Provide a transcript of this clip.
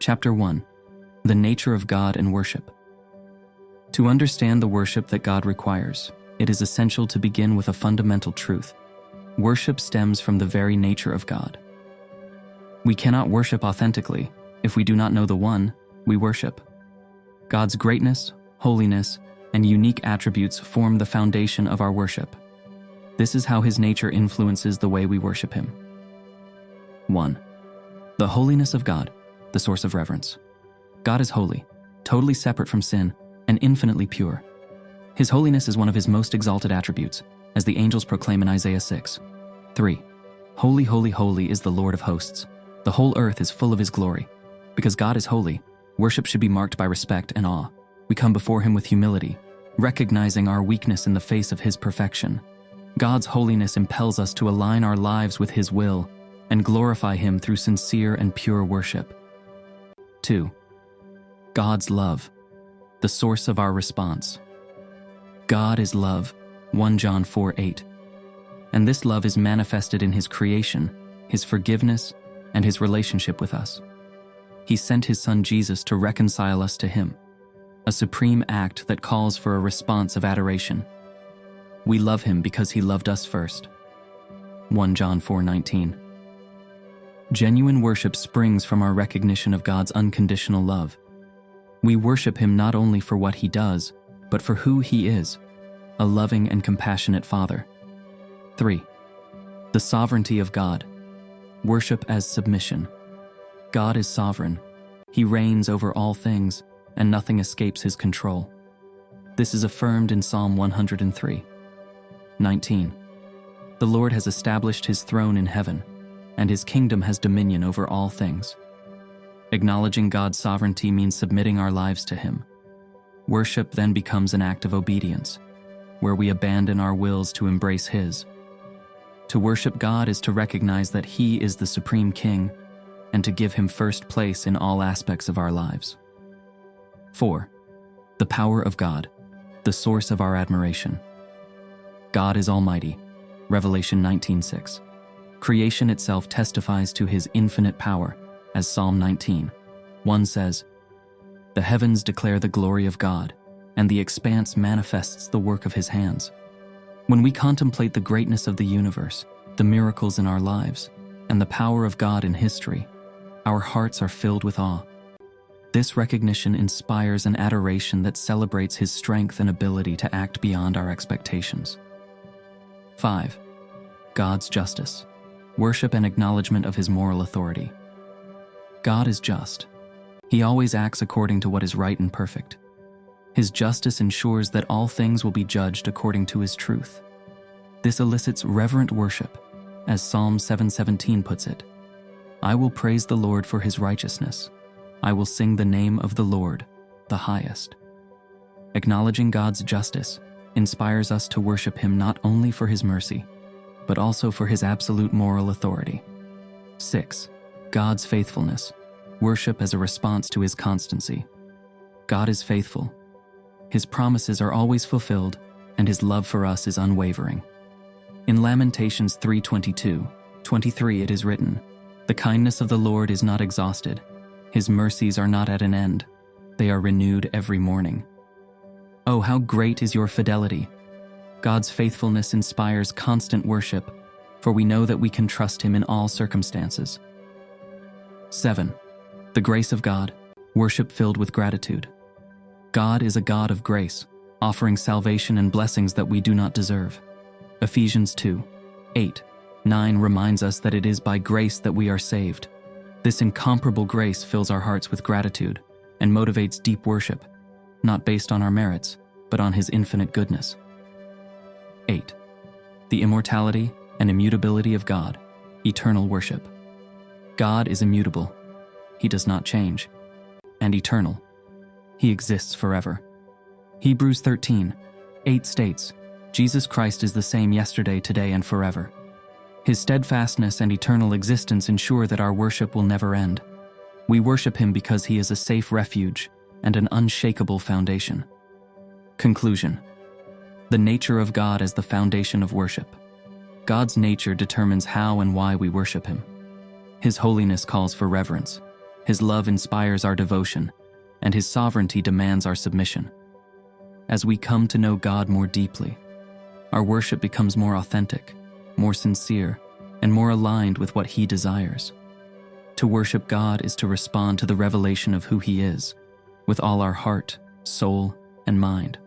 Chapter 1. The Nature of God and Worship. To understand the worship that God requires, it is essential to begin with a fundamental truth. Worship stems from the very nature of God. We cannot worship authentically if we do not know the one we worship. God's greatness, holiness, and unique attributes form the foundation of our worship. This is how his nature influences the way we worship him. 1. The holiness of God, the source of reverence. God is holy, totally separate from sin, and infinitely pure. His holiness is one of his most exalted attributes, as the angels proclaim in Isaiah 6. 3. Holy, holy, holy is the Lord of hosts. The whole earth is full of his glory. Because God is holy, worship should be marked by respect and awe. We come before him with humility, recognizing our weakness in the face of his perfection. God's holiness impels us to align our lives with his will and glorify him through sincere and pure worship. 2. God's love, the source of our response. God is love, 1 John 4:8. And this love is manifested in his creation, his forgiveness, and his relationship with us. He sent his son Jesus to reconcile us to him, a supreme act that calls for a response of adoration. We love him because he loved us first. 1 John 4:19. Genuine worship springs from our recognition of God's unconditional love. We worship him not only for what he does, but for who he is, a loving and compassionate Father. 3. The sovereignty of God. Worship as submission. God is sovereign. He reigns over all things, and nothing escapes his control. This is affirmed in Psalm 103:19. The Lord has established his throne in heaven, and his kingdom has dominion over all things. Acknowledging God's sovereignty means submitting our lives to him. Worship then becomes an act of obedience, where we abandon our wills to embrace his. To worship God is to recognize that he is the supreme king, and to give him first place in all aspects of our lives. 4. The power of God, the source of our admiration. God is almighty, Revelation 19:6. Creation itself testifies to his infinite power, as Psalm 19:1 says, "The heavens declare the glory of God, and the expanse manifests the work of his hands." When we contemplate the greatness of the universe, the miracles in our lives, and the power of God in history, our hearts are filled with awe. This recognition inspires an adoration that celebrates his strength and ability to act beyond our expectations. 5. God's justice. Worship and acknowledgement of his moral authority. God is just. He always acts according to what is right and perfect. His justice ensures that all things will be judged according to his truth. This elicits reverent worship, as Psalm 7:17 puts it. "I will praise the Lord for his righteousness. I will sing the name of the Lord, the highest." Acknowledging God's justice inspires us to worship him not only for his mercy, but also for his absolute moral authority. 6. God's faithfulness. Worship as a response to his constancy. God is faithful. His promises are always fulfilled, and his love for us is unwavering. In Lamentations 3:22-23 it is written, "The kindness of the Lord is not exhausted. His mercies are not at an end. They are renewed every morning." Oh, how great is your fidelity! God's faithfulness inspires constant worship, for we know that we can trust him in all circumstances. 7. The grace of God. Worship filled with gratitude. God is a God of grace, offering salvation and blessings that we do not deserve. Ephesians 2:8-9 reminds us that it is by grace that we are saved. This incomparable grace fills our hearts with gratitude and motivates deep worship, not based on our merits, but on his infinite goodness. 8. The immortality and immutability of God. Eternal worship. God is immutable. He does not change. And eternal. He exists forever. Hebrews 13:8 states, "Jesus Christ is the same yesterday, today, and forever." His steadfastness and eternal existence ensure that our worship will never end. We worship him because he is a safe refuge and an unshakable foundation. Conclusion. The nature of God as the foundation of worship. God's nature determines how and why we worship him. His holiness calls for reverence. His love inspires our devotion, and His sovereignty demands our submission. As we come to know God more deeply, our worship becomes more authentic, more sincere, and more aligned with what He desires. To worship God is to respond to the revelation of who He is, with all our heart, soul, and mind.